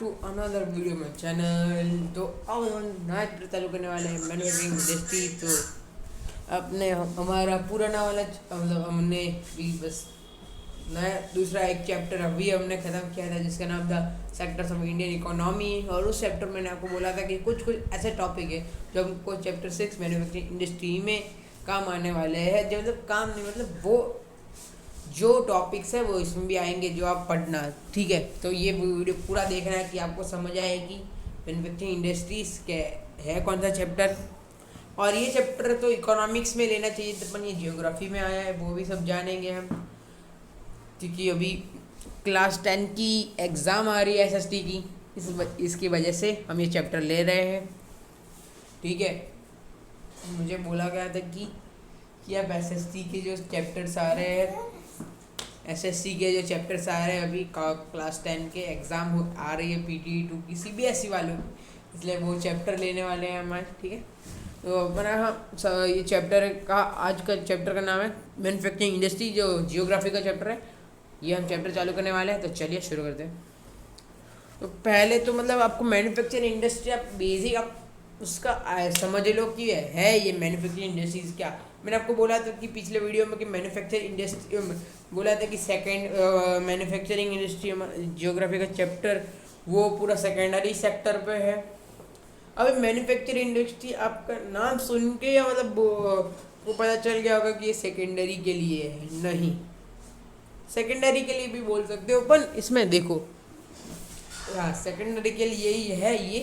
To another video में channel. तो अब हम नया चैप्टर चालू करने वाले हैं मैन्युफैक्चरिंग इंडस्ट्री। तो अपने हमारा पुराना वाला मतलब हमने भी बस नया दूसरा एक चैप्टर अभी हमने ख़त्म किया था जिसका नाम था सेक्टर्स ऑफ इंडियन इकोनॉमी। और उस चैप्टर में मैंने आपको बोला था कि कुछ कुछ ऐसे टॉपिक है जो हमको चैप्टर 6 मैन्युफैक्चरिंग इंडस्ट्री में काम आने वाले हैं। जो मतलब काम नहीं मतलब वो जो टॉपिक्स है वो इसमें भी आएंगे जो आप पढ़ना, ठीक है। तो ये वीडियो पूरा देखना है कि आपको समझ आएगी मैन्युफैक्चरिंग इंडस्ट्रीज के है कौन सा चैप्टर। और ये चैप्टर तो इकोनॉमिक्स में लेना चाहिए था, पर ये जियोग्राफी में आया है, वो भी सब जानेंगे हम, क्योंकि अभी क्लास 10 की एग्ज़ाम आ रही है एसएसटी की। इसकी वजह से हम ये चैप्टर ले रहे हैं, ठीक है। मुझे बोला गया था कि आप एसएसटी के जो चैप्टर्स आ रहे हैं, एसएससी के जो चैप्टर्स आ रहे हैं अभी क्लास 10 के एग्ज़ाम आ रही है पीटी 2 की सीबीएसई वालों की, इसलिए वो चैप्टर लेने वाले हैं हमारे, ठीक है। तो अपना ये चैप्टर का आज का चैप्टर का नाम है मैन्युफैक्चरिंग इंडस्ट्री, जो जियोग्राफी का चैप्टर है। ये हम चैप्टर चालू करने वाले हैं, तो चलिए शुरू करते हैं। तो पहले तो मतलब आपको मैन्युफैक्चरिंग इंडस्ट्री आप बेसिक आप उसका समझ लो कि है ये मैन्युफैक्चरिंग इंडस्ट्रीज क्या। मैंने आपको बोला था कि पिछले वीडियो में कि मैन्युफैक्चरिंग इंडस्ट्री बोला था कि सेकंड मैन्युफैक्चरिंग इंडस्ट्री जियोग्राफी का चैप्टर वो पूरा सेकेंडरी सेक्टर पे है। अब मैन्युफैक्चरिंग इंडस्ट्री आपका नाम सुन के या मतलब वो पता चल गया होगा कि ये सेकेंडरी के लिए है, नहीं, सेकेंडरी के लिए भी बोल सकते हो, पर इसमें देखो हाँ सेकेंडरी के लिए ही है ये।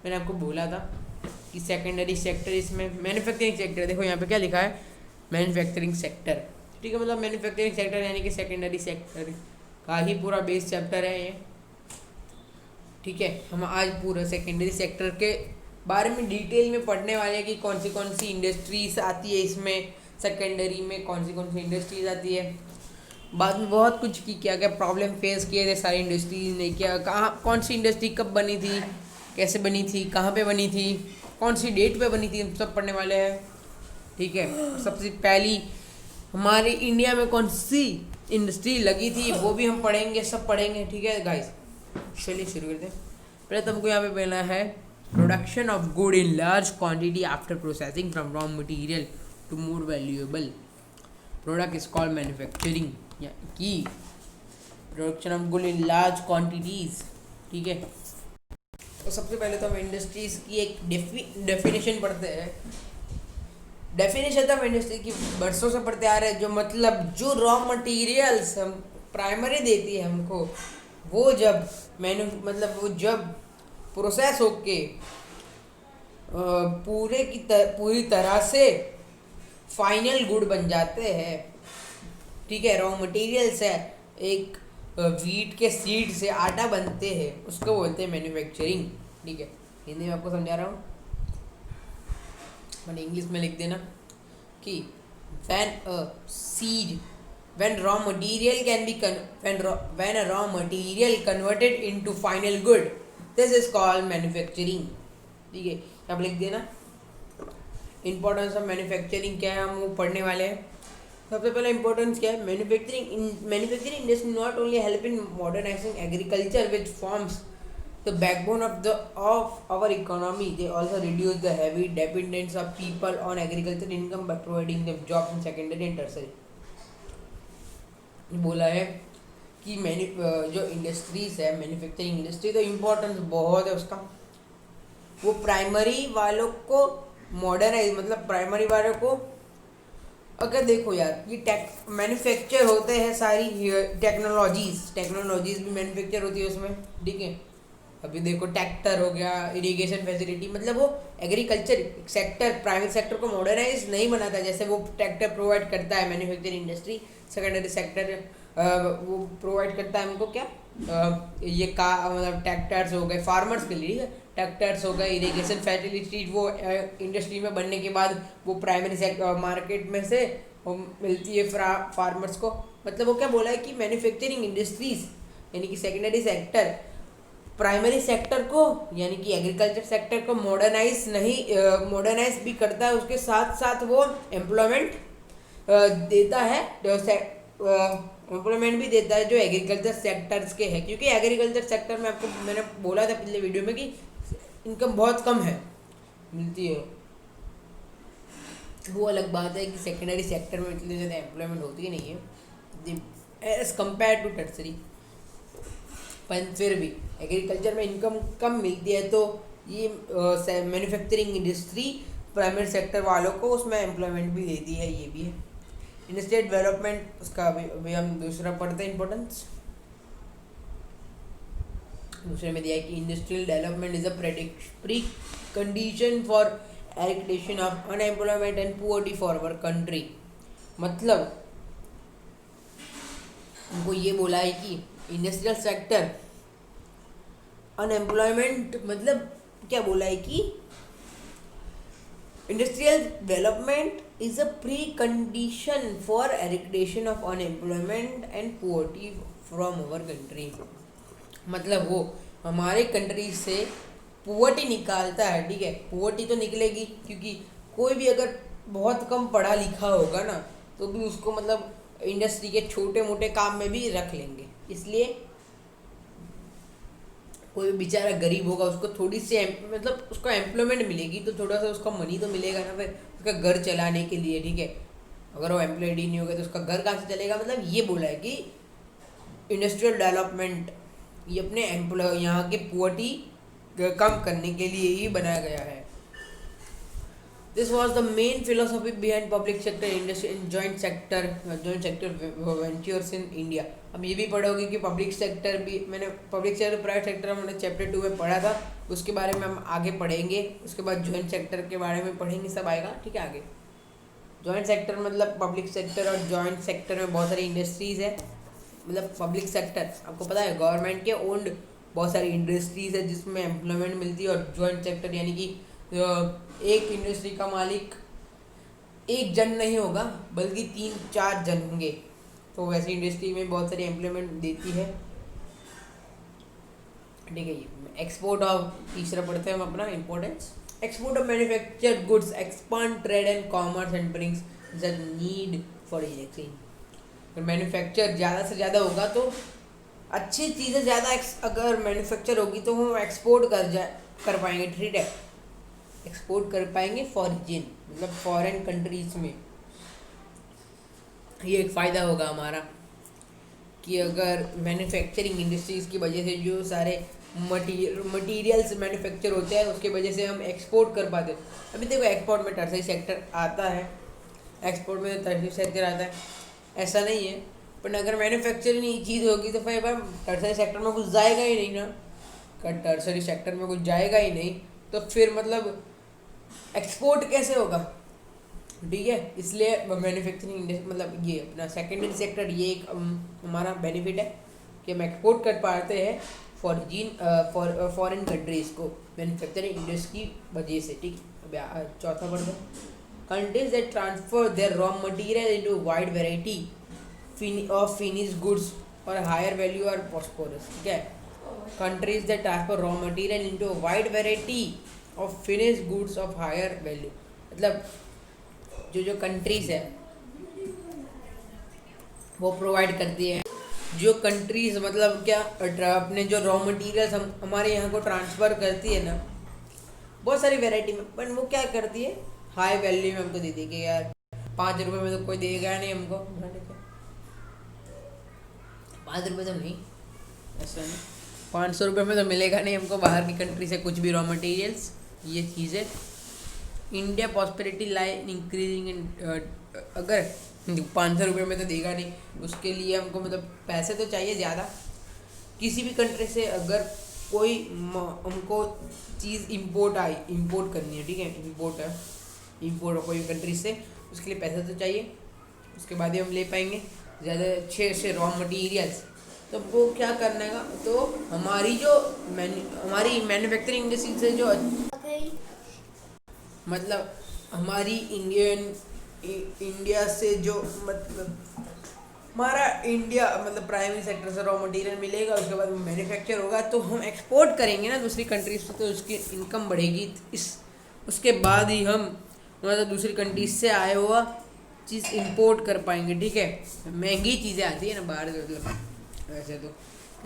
मैंने आपको बोला था कि सेकेंडरी सेक्टर इसमें मैन्युफैक्चरिंग सेक्टर, देखो यहाँ पे क्या लिखा है मैन्युफैक्चरिंग सेक्टर, ठीक है। मतलब मैन्युफैक्चरिंग सेक्टर यानी कि सेकेंडरी सेक्टर का ही पूरा बेस चैप्टर है ये, ठीक है। हम आज पूरा सेकेंडरी सेक्टर के बारे में डिटेल में पढ़ने वाले हैं कि कौन सी इंडस्ट्रीज आती है इसमें, सेकेंडरी में कौन सी इंडस्ट्रीज आती है। बाद में बहुत कुछ की क्या क्या प्रॉब्लम फेस किए थे सारी इंडस्ट्रीज ने, क्या कहाँ कौन सी इंडस्ट्री कब बनी थी, कैसे बनी थी, कहाँ पे बनी थी, कौन सी डेट पे बनी थी, हम सब पढ़ने वाले हैं, ठीक है। सबसे पहली हमारे इंडिया में कौन सी इंडस्ट्री लगी थी वो भी हम पढ़ेंगे, सब पढ़ेंगे, ठीक है गाइस। चलिए शुरू करते हैं। पहले तो हमको यहाँ पे पहला है production of good in large quantity after processing from raw material to more valuable product is called manufacturing, की production of good in large quantities, ठीक है। तो सबसे पहले तो हम इंडस्ट्रीज की एक डेफिनेशन पढ़ते हैं। डेफिनेशन तो हम इंडस्ट्री की बरसों से पढ़ते आ रहे हैं, जो मतलब जो रॉ मटेरियल्स हम प्राइमरी देती है हमको, वो जब मतलब वो जब प्रोसेस होके पूरी तरह से फाइनल गुड बन जाते हैं, ठीक है। रॉ मटेरियल्स है, एक वीट के सीड से आटा बनते हैं, उसको बोलते हैं मैन्युफैक्चरिंग, ठीक है। हिंदी में आपको समझा रहा हूँ, मैंने इंग्लिश में लिख देना कि when raw material can be when a raw material converted into final good, this is called manufacturing, ठीक है। अब लिख देना इंपॉर्टेंस ऑफ मैन्युफैक्चरिंग क्या है, हम वो पढ़ने वाले हैं। सबसे पहले इंपॉर्टेंस क्या है, manufacturing industry not only help in modernising agriculture which forms the backbone of our economy, they also reduce the heavy dependence of people on agricultural income by providing them jobs in secondary and tertiary। बोला है कि जो industries है manufacturing industry, तो importance बहुत है उसका। वो प्राइमरी वालों को मॉडर्नाइज मतलब प्राइमरी वालों को, अगर देखो यार ये मैन्युफैक्चर होते हैं सारी टेक्नोलॉजीज भी मैन्युफैक्चर होती है उसमें, ठीक है। अभी देखो ट्रैक्टर हो गया, इरिगेशन फैसिलिटी, मतलब वो एग्रीकल्चर सेक्टर प्राइवेट सेक्टर को मॉडर्नाइज नहीं बनाता, जैसे वो ट्रैक्टर प्रोवाइड करता है मैन्युफैक्चरिंग इंडस्ट्री। सेकेंडरी सेक्टर वो प्रोवाइड करता है हमको क्या, ये का मतलब ट्रैक्टर्स हो गए फार्मर्स के लिए, ट्रैक्टर्स हो गए, इरिगेशन फैसिलिटी वो इंडस्ट्री में बनने के बाद वो प्राइमरी मार्केट में से वो मिलती है फार्मर्स को। मतलब वो क्या बोला है कि मैन्युफैक्चरिंग इंडस्ट्रीज यानी कि सेकेंडरी सेक्टर प्राइमरी सेक्टर को यानी कि एग्रीकल्चर सेक्टर को मॉडर्नाइज भी करता है, उसके साथ साथ वो एम्प्लॉयमेंट देता है एम्प्लॉयमेंट भी देता है जो एग्रीकल्चर सेक्टर्स के हैं, क्योंकि एग्रीकल्चर सेक्टर में आपको मैंने बोला था पिछले वीडियो में कि इनकम बहुत कम है मिलती है। वो अलग बात है कि सेकेंडरी सेक्टर में इतनी ज़्यादा एम्प्लॉयमेंट होती ही नहीं है एज कम्पेयर टू टर्सरी, पर फिर भी एग्रीकल्चर में इनकम कम मिलती है, तो ये मैन्युफैक्चरिंग इंडस्ट्री प्राइमरी सेक्टर वालों को उसमें एम्प्लॉयमेंट भी देती है, ये भी है। इंडस्ट्रियल डेवलपमेंट, उसका अभी हम दूसरा पढ़ते हैं इंपॉर्टेंस। दूसरे में दिया है कि industrial development is a pre condition for eradication of unemployment and poverty for our country. मतलब उनको ये बोला है कि इंडस्ट्रियल सेक्टर अनएम्प्लॉयमेंट, मतलब क्या बोला है कि industrial development is a pre condition for eradication of unemployment and poverty from our country. मतलब वो हमारे कंट्री से पुअर्टी निकालता है, ठीक है। पुअर्टी तो निकलेगी क्योंकि कोई भी अगर बहुत कम पढ़ा लिखा होगा ना तो भी उसको मतलब इंडस्ट्री के छोटे मोटे काम में भी रख लेंगे, इसलिए कोई बेचारा गरीब होगा उसको थोड़ी सी मतलब उसको एम्प्लॉयमेंट मिलेगी तो थोड़ा सा उसका मनी तो मिलेगा ना, फिर उसका घर चलाने के लिए, ठीक है। अगर वो एम्प्लॉयड ही नहीं होगा तो उसका घर कहाँ से चलेगा। मतलब ये बोला है कि इंडस्ट्रियल डेवलपमेंट ये अपने एम्प्लॉय यहाँ के पुअर्टी कम करने के लिए ही बनाया गया है। This was the main philosophy behind public sector industry in joint sector ventures in India. अब ये भी पढ़ोगे कि पब्लिक सेक्टर भी, मैंने पब्लिक सेक्टर प्राइवेट सेक्टर मैंने चैप्टर 2 में पढ़ा था, उसके बारे में हम आगे पढ़ेंगे। उसके बाद जॉइंट सेक्टर के बारे में पढ़ेंगे, सब आएगा, ठीक है। आगे जॉइंट सेक्टर मतलब पब्लिक सेक्टर और जॉइंट सेक्टर में बहुत सारी इंडस्ट्रीज़ है। मतलब पब्लिक सेक्टर आपको पता है गवर्नमेंट के ओन्ड बहुत सारी इंडस्ट्रीज़ है जिसमें एम्प्लॉयमेंट मिलती है, और जॉइंट सेक्टर यानी कि एक इंडस्ट्री का मालिक एक जन नहीं होगा बल्कि 3-4 जन होंगे, तो वैसी इंडस्ट्री में बहुत सारी एम्प्लॉयमेंट देती है, ठीक है। ये एक्सपोर्ट ऑफ, तीसरा पढ़ते हैं हम अपना importance. Export of manufactured goods expand trade and commerce and brings the need for exchange. Manufacture ज़्यादा से ज़्यादा होगा तो अच्छी चीज़ें ज़्यादा अगर मैन्युफैक्चर होगी तो हम एक्सपोर्ट कर पाएंगे, ठीक है। एक्सपोर्ट कर पाएंगे फॉरेन, मतलब फॉरेन कंट्रीज में। ये एक फ़ायदा होगा हमारा कि अगर मैन्युफैक्चरिंग इंडस्ट्रीज़ की वजह से जो सारे मटीरियल्स मैन्युफैक्चर होते हैं उसके वजह से हम एक्सपोर्ट कर पाते। अभी देखो एक्सपोर्ट में टर्सरी सेक्टर आता है, एक्सपोर्ट में टर्सरी सेक्टर आता है, ऐसा नहीं है। पर अगर मैन्युफैक्चरिंग ही चीज़ होगी तो फिर टर्सरी सेक्टर में कुछ जाएगा ही नहीं ना, अगर टर्सरी सेक्टर में कुछ जाएगा ही नहीं तो फिर मतलब एक्सपोर्ट कैसे होगा, ठीक है। इसलिए मैन्युफैक्चरिंग मतलब ये अपना सेकेंडरी सेक्टर ये एक हमारा बेनिफिट है कि हम एक्सपोर्ट कर पाते हैं फॉरेन कंट्रीज़ को मैन्युफैक्चरिंग इंडस्ट्री की वजह से, ठीक। अब चौथा पढ़ते हैं। Countries that transfer their raw material into wide variety of finish goods और हायर वैल्यू और प्रॉस्पेरस, ठीक है। Countries that transfer raw material into wide variety of finish goods of higher value, मतलब जो कंट्रीज है वो प्रोवाइड करती है, जो कंट्रीज मतलब क्या अपने जो रॉ मटेरियल्स हम हमारे यहाँ को ट्रांसफ़र करती है ना बहुत सारी वैरायटी में, पर वो क्या करती है हाई वैल्यू में हमको दे देगी। यार 5 रुपये में तो कोई देगा नहीं हमको, 5 रुपये तो नहीं, ऐसा नहीं, 500 रुपये में तो मिलेगा नहीं हमको बाहर की कंट्री से कुछ भी रॉ मटेरियल्स। ये चीज़ें India prosperity lie increasing in, अगर 500 रुपये में तो देगा नहीं, उसके लिए हमको मतलब पैसे तो चाहिए ज़्यादा। किसी भी कंट्री से अगर कोई हमको चीज़ इंपोर्ट करनी है, ठीक है, इंपोर्ट कोई कंट्री से, उसके लिए पैसा तो चाहिए, उसके बाद ही हम ले पाएंगे ज़्यादा अच्छे रॉ मटेरियल्स। तो वो क्या करने का, तो हमारी मैन्युफैक्चरिंग इंडस्ट्री से जो मतलब हमारी इंडिया से जो मतलब हमारा इंडिया मतलब प्राइमरी सेक्टर से रॉ मटेरियल मिलेगा, उसके बाद मैन्युफैक्चर होगा तो हम एक्सपोर्ट करेंगे ना दूसरी कंट्रीज से, तो उसकी इनकम बढ़ेगी। उसके बाद ही हम मतलब दूसरी कंट्रीज से आया हुआ चीज़ इंपोर्ट कर पाएंगे, ठीक है। महंगी चीज़ें आती है ना बाहर से, मतलब वैसे तो,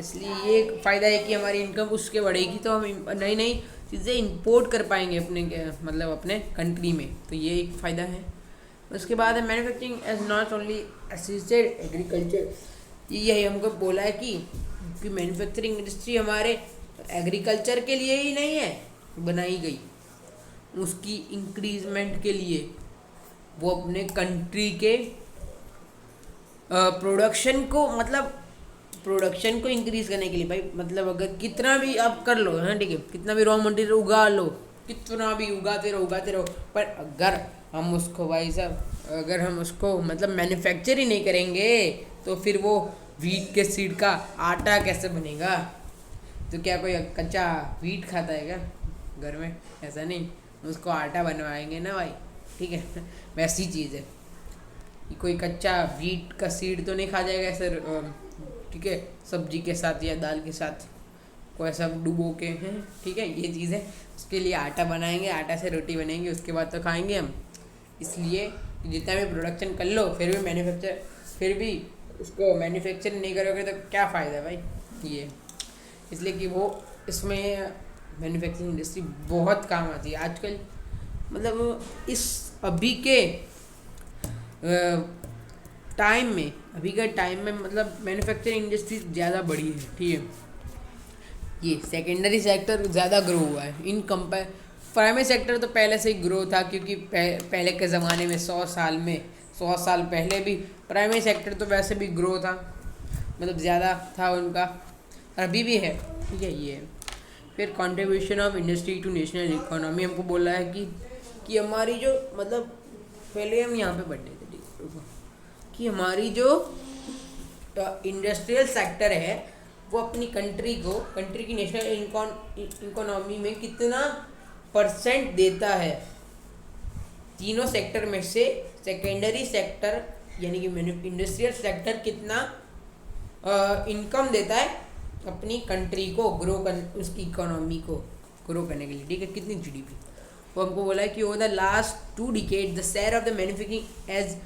इसलिए ये एक फ़ायदा है कि हमारी इनकम उसके बढ़ेगी तो हम नई नई चीज़ें इंपोर्ट कर पाएंगे अपने मतलब अपने कंट्री में, तो ये एक फ़ायदा है। उसके बाद है manufacturing as not only assisted agriculture, यही हमको बोला है कि मैन्युफैक्चरिंग इंडस्ट्री हमारे एग्रीकल्चर के लिए ही नहीं है बनाई गई, उसकी इंक्रीजमेंट के लिए, वो अपने कंट्री के प्रोडक्शन को, मतलब प्रोडक्शन को इंक्रीज करने के लिए भाई, मतलब अगर कितना भी आप कर लो है, ठीक है, कितना भी रॉ मटेरियल उगा लो, कितना भी उगाते रहो, पर अगर हम उसको भाई साहब, अगर हम उसको मतलब मैन्युफैक्चर ही नहीं करेंगे तो फिर वो वीट के सीड का आटा कैसे बनेगा? तो क्या कोई कच्चा वीट खाता है क्या घर में? ऐसा नहीं, उसको आटा बनवाएंगे ना भाई, ठीक है। वैसी चीज़ है कि कोई कच्चा वीट का सीड तो नहीं खा जाएगा ऐसे, ठीक है, सब्जी के साथ या दाल के साथ को ऐसा डुबो के हैं, ठीक है, ये चीज़ है। उसके लिए आटा बनाएंगे, आटा से रोटी बनेगी, उसके बाद तो खाएंगे हम। इसलिए जितना भी प्रोडक्शन कर लो फिर भी उसको मैन्युफैक्चर नहीं करोगे तो क्या फ़ायदा भाई, ये इसलिए कि वो इसमें मैन्युफैक्चरिंग इंडस्ट्री बहुत काम आती है आजकल, मतलब इस अभी के टाइम में मतलब मैन्युफैक्चरिंग इंडस्ट्री ज़्यादा बढ़ी है, ठीक है। ये सेकेंडरी सेक्टर ज़्यादा ग्रो हुआ है इन कंपेयर, प्राइमरी सेक्टर तो पहले से ही ग्रो था, क्योंकि पहले के ज़माने में 100 साल पहले भी प्राइमरी सेक्टर तो वैसे भी ग्रो था, मतलब ज़्यादा था उनका, अभी भी है, ठीक है। ये फिर contribution of industry to national economy हमको बोला है कि हमारी जो, मतलब पहले हम यहाँ पे बढ़े थे, ठीक है, कि हमारी जो इंडस्ट्रियल सेक्टर है वो अपनी कंट्री की नेशनल इकोनॉमी में कितना % देता है। तीनों सेक्टर में से सेकेंडरी सेक्टर यानी कि इंडस्ट्रियल सेक्टर कितना इनकम देता है अपनी कंट्री को उसकी इकोनॉमी को ग्रो करने के लिए, ठीक है, कितनी GDP। वो हमको बोला है कि over the last 2 decades the share of the manufacturing as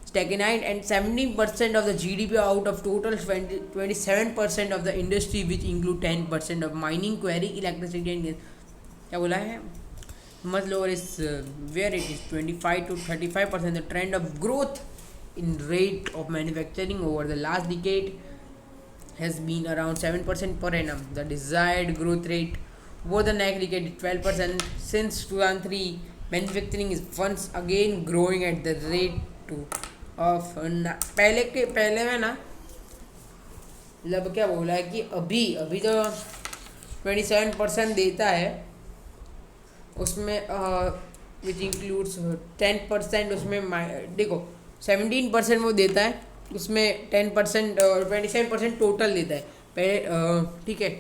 stagnant and 17% of the GDP out of total 27% of the industry, which include 10% of mining, quarry, electricity and gas. क्या बोला है? Much lower is where it is 25 to 35%. The trend of growth in rate of manufacturing over the last decade has been around 7% per annum. The desired growth rate over the next decade is 12%. Since 2003, manufacturing is once again growing at the rate to of पहले में ना, मतलब क्या बोला है कि अभी तो 27% देता है, उसमें विच इंक्लूड्स 10%, उसमें देखो 17% वो देता है, उसमें 10% और 27% टोटल देता है पहले, ठीक है।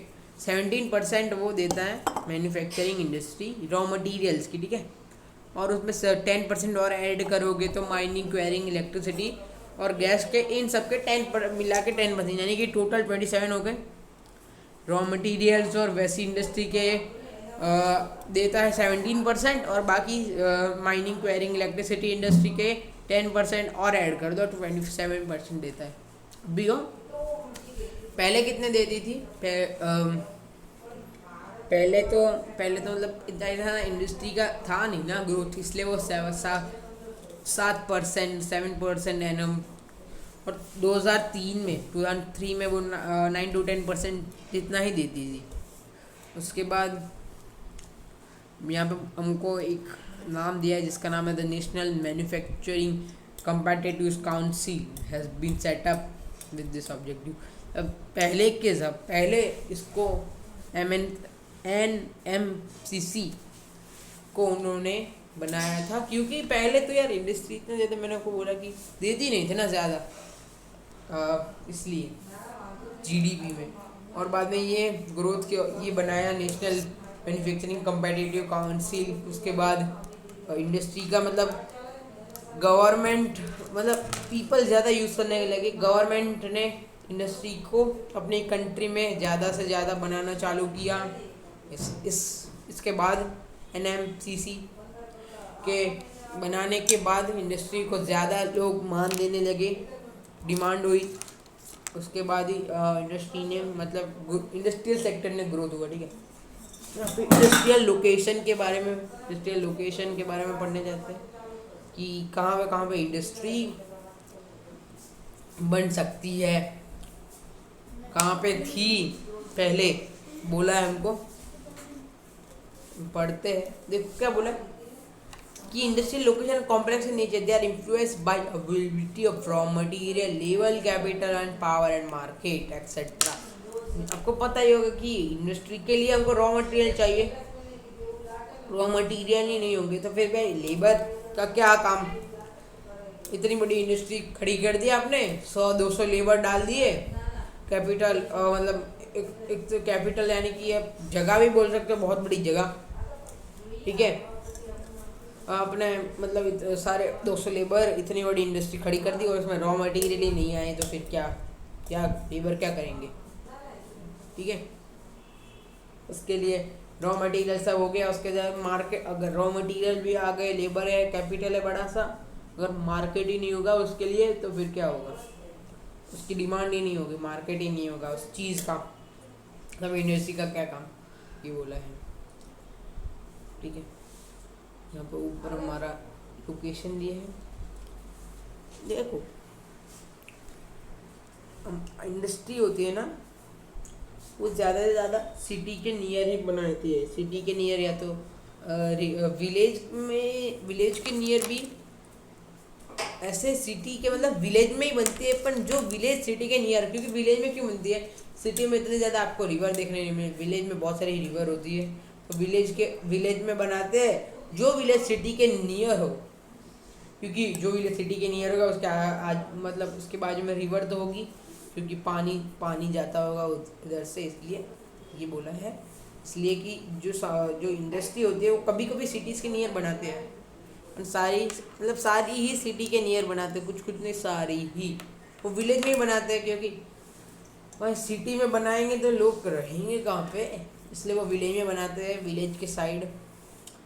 17% वो देता है मैन्युफैक्चरिंग इंडस्ट्री रॉ मटेरियल्स की, ठीक है, और उसमें 10% और ऐड करोगे तो माइनिंग, क्वेरिंग, इलेक्ट्रिसिटी और गैस के, इन सब के 10 मिला के 10%, यानी कि टोटल 27 हो गए। रॉ मटेरियल्स और वैसी इंडस्ट्री के देता है 17%, और बाकी माइनिंग, क्वेरिंग, इलेक्ट्रिसिटी इंडस्ट्री के 10% और ऐड कर दो तो 27% देता है। अभी हो पहले कितने देती थी? पहले तो मतलब इतना इंडस्ट्री का था नहीं ना ग्रोथ, इसलिए वो 7% एनम, और 2003 में वो 9 to 10% जितना ही देती थी। उसके बाद यहाँ पे हमको एक नाम दिया है जिसका नाम है the national manufacturing competitive council has been set up with this objective. पहले इसको NMCC को उन्होंने बनाया था, क्योंकि पहले तो यार इंडस्ट्री इतना ज़्यादा, मैंने आपको बोला कि देती नहीं थे ना ज़्यादा, इसलिए GDP में, और बाद में ये ग्रोथ के ये बनाया नेशनल मैन्युफैक्चरिंग कम्पिटिटिव काउंसिल। उसके बाद इंडस्ट्री का मतलब गवर्नमेंट, मतलब पीपल ज़्यादा यूज़ करने लगे, गवर्नमेंट ने इंडस्ट्री को अपनी कंट्री में ज़्यादा से ज़्यादा बनाना चालू किया। इसके बाद NMCC के बनाने के बाद इंडस्ट्री को ज़्यादा लोग मान देने लगे, डिमांड हुई, उसके बाद ही इंडस्ट्री ने मतलब इंडस्ट्रियल सेक्टर ने ग्रोथ हुआ। ठीक है, यहाँ पे इंडस्ट्रियल लोकेशन के बारे में पढ़ने जाते हैं कि कहाँ पे इंडस्ट्री बन सकती है, कहाँ पे थी पहले, बोला है हमको, पढ़ते हैं। देखो क्या बोला कि industrial location complex in nature, they are influenced by availability of raw material, level, capital and power and market etcetera. आपको पता ही होगा कि इंडस्ट्री के लिए हमको रॉ मटेरियल चाहिए, रॉ मटेरियल ही नहीं होंगे तो फिर भाई लेबर का क्या काम। इतनी बड़ी इंडस्ट्री खड़ी कर दी आपने, 100-200 लेबर डाल दिए, कैपिटल मतलब एक तो कैपिटल यानी कि आप जगह भी बोल सकते हो, बहुत बड़ी जगह। ठीक है, आपने मतलब सारे 200 लेबर इतनी बड़ी इंडस्ट्री खड़ी कर दी और उसमें रॉ मटेरियल ही नहीं आए तो फिर क्या क्या लेबर क्या करेंगे। ठीक है, उसके लिए रॉ मटेरियल सब हो गया, उसके बाद मार्केट, अगर रॉ मटेरियल भी आ गए, लेबर है, कैपिटल है बड़ा सा, अगर मार्केट ही नहीं होगा उसके लिए तो फिर क्या होगा, उसकी डिमांड ही नहीं होगी, मार्केट ही नहीं होगा उस चीज़ का, तब इंडस्ट्री का क्या काम, ये बोला है। ठीक है, यहाँ पर ऊपर हमारा लोकेशन दिए है, देखो इंडस्ट्री होती है ना, वो ज़्यादा से ज़्यादा सिटी के नियर ही बनाती है, सिटी के नियर या तो विलेज के नियर भी, ऐसे सिटी के मतलब विलेज में ही बनती है, पर जो विलेज सिटी के नियर, क्योंकि विलेज में क्यों बनती है, सिटी में इतने ज़्यादा आपको रिवर देखने नहीं मिले, विलेज में बहुत सारी रिवर होती है, तो विलेज में बनाते हैं जो विलेज सिटी के नियर हो, क्योंकि जो विलेज सिटी के नियर होगा उसके आज मतलब उसके बाजू में रिवर तो होगी, क्योंकि पानी जाता होगा उधर से, इसलिए ये बोला है। इसलिए कि जो इंडस्ट्री होती है वो कभी कभी सिटीज़ के नियर बनाते हैं, सारी ही सिटी के नियर बनाते हैं, कुछ नहीं, सारी ही वो विलेज में ही बनाते हैं, क्योंकि वह सिटी में बनाएंगे तो लोग रहेंगे कहाँ पे, इसलिए वो विलेज में बनाते हैं, विलेज के साइड।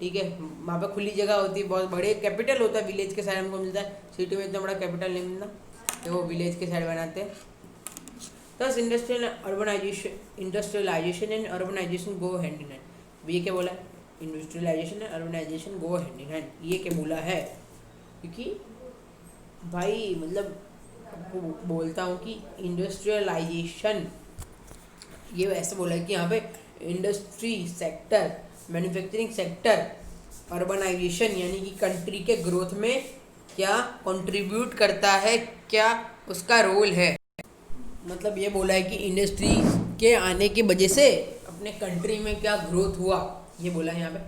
ठीक है, वहाँ पे खुली जगह होती है, बहुत बड़े कैपिटल होता है, विलेज के साइड हमको मिलता है, सिटी में इतना बड़ा कैपिटल नहीं मिलता, तो वो विलेज के साइड बनाते हैं। Thus, industrialization and urbanization go hand in hand। ये क्या बोला है, industrialisation and urbanisation go hand in hand, ये क्या बोला है, क्योंकि भाई मतलब आपको बोलता हूँ कि इंडस्ट्रियलाइजेशन, ये ऐसे बोला है कि यहाँ पे industry sector, manufacturing sector, urbanisation यानी कि कंट्री के ग्रोथ में क्या कंट्रीब्यूट करता है, क्या उसका रोल है। मतलब ये बोला है कि इंडस्ट्री के आने की वजह से अपने कंट्री में क्या ग्रोथ हुआ, ये बोला है यहाँ पे।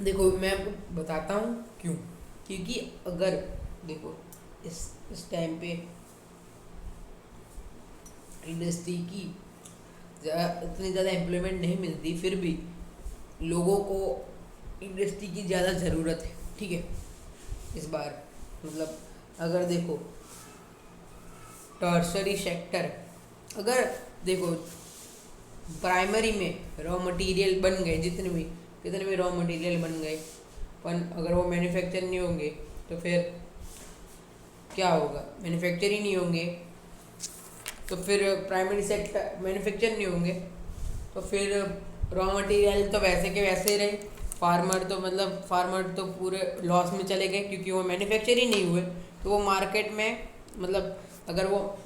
देखो मैं आपको बताता हूँ क्यों, क्योंकि अगर देखो इस टाइम पे इंडस्ट्री की इतनी ज़्यादा एम्प्लॉयमेंट नहीं मिलती, फिर भी लोगों को इंडस्ट्री की ज़्यादा ज़रूरत है। ठीक है, इस बार मतलब अगर देखो टर्शरी सेक्टर, अगर देखो प्राइमरी में रॉ मटेरियल बन गए, कितने भी रॉ मटेरियल बन गए, पर अगर वो मैन्युफैक्चर नहीं होंगे तो फिर क्या होगा, मैन्युफैक्चर ही नहीं होंगे तो फिर प्राइमरी सेक्टर मैन्युफैक्चर नहीं होंगे तो फिर रॉ मटेरियल तो वैसे के वैसे ही रहे, फार्मर तो पूरे लॉस में चले गए, क्योंकि वो मैन्युफैक्चर ही नहीं हुए, तो वो मार्केट में मतलब अगर वो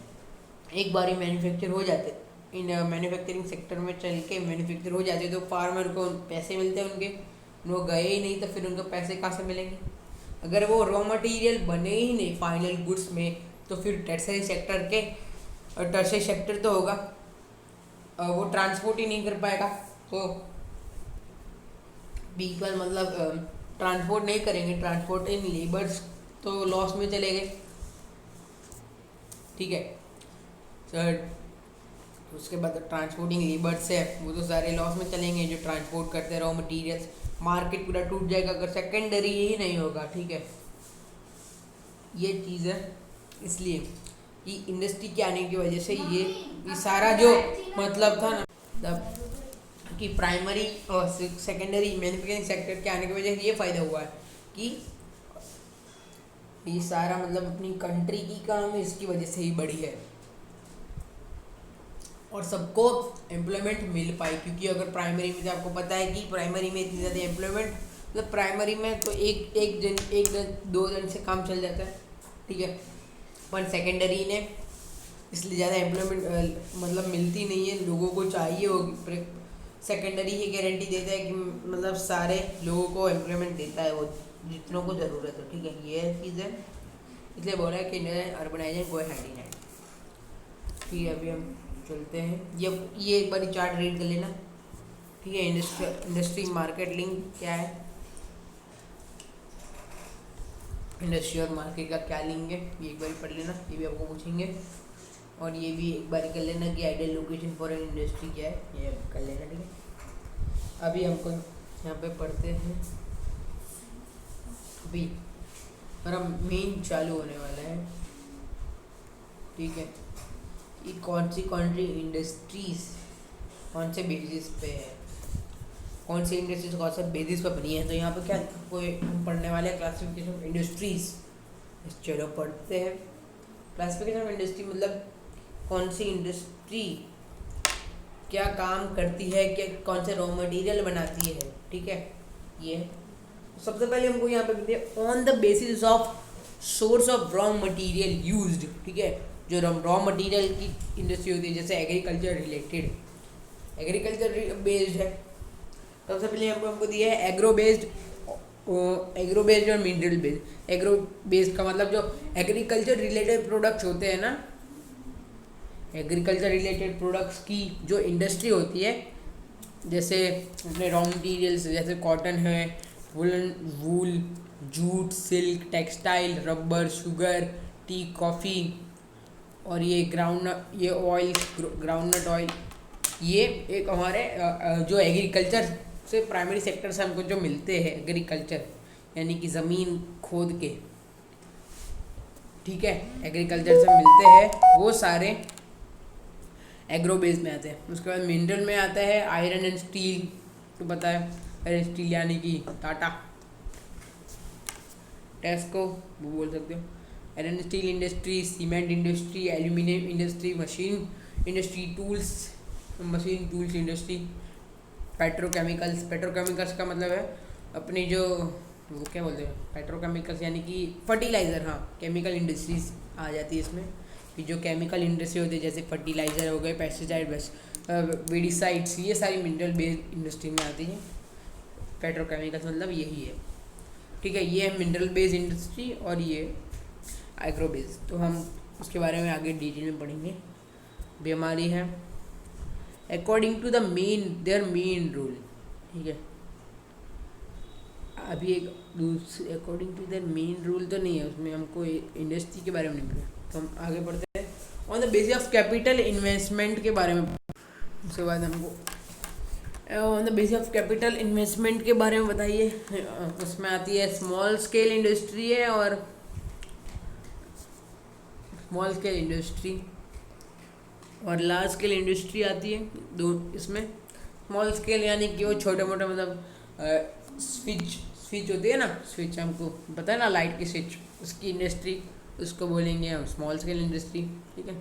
एक बार ही मैन्युफैक्चर हो जाते, इन मैन्युफैक्चरिंग सेक्टर में चल के मैन्युफैक्चर हो जाते तो फार्मर को पैसे मिलते हैं, उनके वो गए ही नहीं तो फिर उनको पैसे कहाँ से मिलेंगे। अगर वो रॉ मटेरियल बने ही नहीं फाइनल गुड्स में तो फिर टर्शरी सेक्टर तो होगा, वो ट्रांसपोर्ट ही नहीं कर पाएगा, तो पीपल मतलब ट्रांसपोर्ट नहीं करेंगे, ट्रांसपोर्ट इन लेबर्स तो लॉस में चले गए। ठीक है सर, उसके बाद ट्रांसपोर्टिंग लेबर्स है वो तो सारे लॉस में चलेंगे, जो ट्रांसपोर्ट करते हैं रॉ मटेरियल्स, मार्केट पूरा टूट जाएगा अगर सेकेंडरी ही नहीं होगा। ठीक है, ये चीज़ है, इसलिए कि इंडस्ट्री के आने की वजह से ये सारा जो मतलब था ना, तब कि प्राइमरी और सेकेंडरी मैन्युफैक्चरिंग सेक्टर के आने की वजह से ये फ़ायदा हुआ है कि ये सारा मतलब अपनी कंट्री की इकोनॉमी इसकी वजह से ही बढ़ी है और सबको एम्प्लॉयमेंट मिल पाई। क्योंकि अगर प्राइमरी में, तो आपको पता है कि प्राइमरी में इतनी ज़्यादा एम्प्लॉयमेंट, मतलब प्राइमरी में तो एक जन दो जन से काम चल जाता है, ठीक है। पर सेकेंडरी ने इसलिए ज़्यादा एम्प्लॉयमेंट मतलब मिलती नहीं है, लोगों को चाहिए होगी। सेकेंडरी ही गारंटी देता है कि मतलब सारे लोगों को एम्प्लॉयमेंट देता है वो जितनों को ज़रूरत हो, ठीक है। ये चीज़ है, इसलिए बोला है कि urbanisation go hand in hand, ठीक है। अभी हम चलते हैं, ये एक बार चार्ट रीड कर लेना, ठीक है। इंडस्ट्री मार्केट लिंक क्या है, इंडस्ट्री और मार्केट का क्या लिंक है, ये एक बार पढ़ लेना, ये भी आपको पूछेंगे। और ये भी एक बार कर लेना कि ideal location for an industry क्या है, ये कर लेना, ठीक है। अभी हमको यहाँ पे पढ़ते हैं, अभी हमारा मेन चालू होने वाला है, ठीक है। ये कौन सी इंडस्ट्रीज कौन से बेसिस पे है, कौन सी इंडस्ट्रीज कौन सा बेसिस पे बनी है। तो यहाँ पे क्या कोई हम पढ़ने वाले हैं क्लासिफिकेशन ऑफ इंडस्ट्रीज। चलो पढ़ते हैं। क्लासिफिकेशन ऑफ इंडस्ट्री मतलब कौन सी इंडस्ट्री क्या काम करती है, क्या कौन से रॉ मटेरियल बनाती है, ठीक है। ये सबसे पहले हमको यहाँ पे कहते हैं on the basis of source of raw material used, ठीक है। जो रॉ मटेरियल की इंडस्ट्री होती है, जैसे एग्रीकल्चर रिलेटेड, एग्रीकल्चर बेस्ड है। सबसे पहले यहाँ पे हमको दिया है एग्रो बेस्ड और मिनरल बेस्ड। एग्रो बेस्ड का मतलब जो एग्रीकल्चर रिलेटेड प्रोडक्ट्स होते हैं ना, एग्रीकल्चर रिलेटेड प्रोडक्ट्स की जो इंडस्ट्री होती है, जैसे अपने रॉ मटेरियल्स जैसे कॉटन है, wool, jute, silk, textile, rubber, sugar, tea, coffee और ये ग्राउंडनट ऑयल, ये एक हमारे जो एग्रीकल्चर से प्राइमरी सेक्टर से हमको जो मिलते हैं, एग्रीकल्चर यानी कि ज़मीन खोद के, ठीक है, एग्रीकल्चर से मिलते हैं, वो सारे एग्रो बेस में आते हैं। उसके बाद मिनरल में आता है आयरन एंड स्टील, तो पता है आयरन स्टील यानी कि टाटा, टेस्को वो बोल सकते हो। Iron steel industry, cement industry, aluminium industry, machine industry, machine tools industry, petrochemicals का मतलब है अपनी जो वो क्या बोलते हैं पेट्रोकेमिकल्स यानी कि फर्टिलाइज़र, हाँ, केमिकल इंडस्ट्रीज आ जाती है इसमें। कि जो केमिकल इंडस्ट्री होती है जैसे फर्टिलाइज़र हो गए, पेस्टिसाइड, वेडिसाइड्स, ये सारी मिनरल बेस्ड इंडस्ट्री में आती है। पेट्रोकेमिकल्स मतलब यही है, ठीक है। ये है मिनरल बेस्ड इंडस्ट्री और ये एग्रो बेस्ड, तो हम उसके बारे में आगे डिटेल में पढ़ेंगे। भी हमारी है according to the their main rule, ठीक है। अभी एक दूसरे according to their main rule तो नहीं है, उसमें हमको इंडस्ट्री के बारे में नहीं पढ़ा, तो हम आगे बढ़ते हैं। On the basis of capital investment के बारे में, उसके बाद हमको on the basis of capital investment के बारे में बताइए। उसमें आती है स्मॉल स्केल इंडस्ट्री है और स्मॉल स्केल इंडस्ट्री और लार्ज स्केल इंडस्ट्री आती है दो। इसमें स्मॉल स्केल यानी कि वो छोटे मोटे मतलब स्विच होती है ना, स्विच हमको पता है ना, लाइट की स्विच, उसकी इंडस्ट्री, उसको बोलेंगे हम स्मॉल स्केल इंडस्ट्री, ठीक है।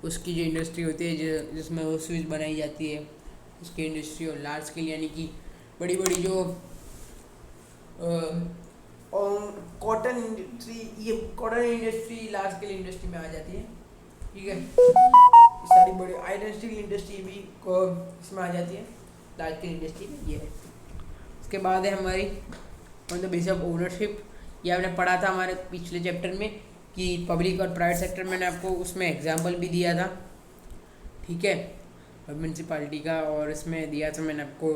उसकी जो इंडस्ट्री होती है जिसमें वो स्विच बनाई जाती है, उसकी इंडस्ट्री। और लार्ज स्केल यानी कि बड़ी बड़ी जो कॉटन इंडस्ट्री, ये cotton industry large scale industry में आ जाती है, ठीक है। सारी बड़ी आयरन स्टील इंडस्ट्री भी इसमें आ जाती है लार्ज स्केल इंडस्ट्री में, ये है। उसके बाद है हमारी on the basis of ownership, ये आपने पढ़ा था हमारे पिछले चैप्टर में कि पब्लिक और प्राइवेट सेक्टर, मैंने आपको उसमें एग्जांपल भी दिया था, ठीक है, म्यूनसिपालिटी का, और इसमें दिया था मैंने आपको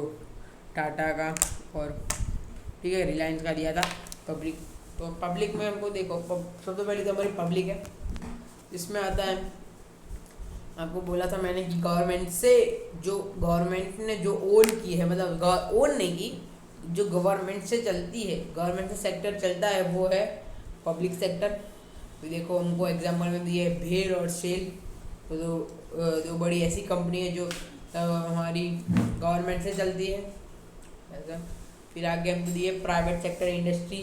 टाटा का और, ठीक है, रिलायंस का दिया था। पब्लिक, तो पब्लिक में हमको देखो सबसे पहले तो हमारी पब्लिक है, इसमें आता है, आपको बोला था मैंने कि गवर्नमेंट ने जो ओन की है, मतलब ओन नहीं की, जो गवर्नमेंट से चलती है, गवर्नमेंट से सेक्टर चलता है, वो है पब्लिक सेक्टर। तो देखो हमको एग्जांपल में दिए भेल और सेल, तो दो बड़ी ऐसी कंपनी है जो हमारी गवर्नमेंट से चलती है ऐसा। फिर आगे हमको दिए प्राइवेट सेक्टर इंडस्ट्री,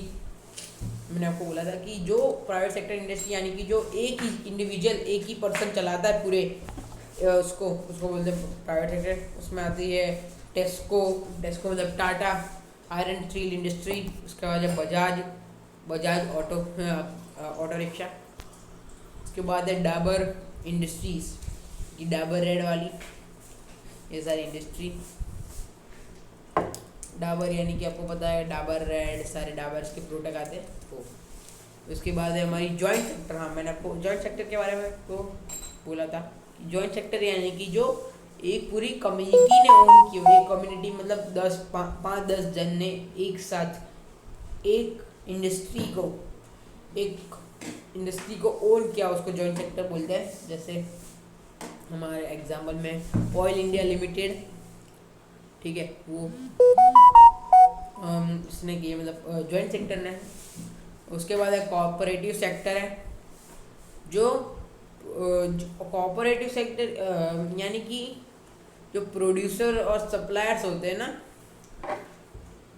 मैंने आपको बोला था कि जो प्राइवेट सेक्टर इंडस्ट्री यानी कि जो एक ही इंडिविजुअल एक ही पर्सन चलाता है पूरे उसको उसको बोलते हैं प्राइवेट सेक्टर। उसमें आती है टेस्को, टेस्को मतलब टाटा आयरन स्टील इंडस्ट्री। उसके बाद है बजाज, बजाज ऑटो रिक्शा। उसके बाद है डाबर इंडस्ट्रीज, ये डाबर रेड वाली, ये सारी इंडस्ट्री। डाबर यानी कि आपको पता है डाबर रेड, सारे डाबर्स के प्रोडक्ट आते हैं वो। उसके बाद है हमारी जॉइंट सेक्टर। हाँ, मैंने आपको जॉइंट सेक्टर के बारे में तो बोला था कि जॉइंट सेक्टर यानी कि जो एक पूरी कम्युनिटी ने ओन की हो। एक कम्युनिटी मतलब 5-10 जन ने एक साथ एक इंडस्ट्री को ओन किया, उसको जॉइंट सेक्टर बोलते हैं। जैसे हमारे एग्जाम्पल में ऑयल इंडिया लिमिटेड, ठीक है, वो इसने किया मतलब जॉइंट सेक्टर ने। उसके बाद है कॉर्पोरेटिव सेक्टर है, जो कॉर्पोरेटिव सेक्टर यानी कि जो प्रोड्यूसर और सप्लायर्स होते हैं ना,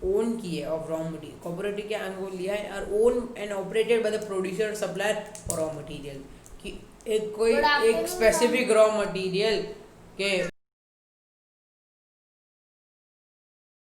ओन की है ऑफ रॉ मटेरियल। कॉर्पोरेटिव के अंग को लिया है और own and operated by the producer supplier for raw material, कि एक कोई एक स्पेसिफिक रॉ मटेरियल के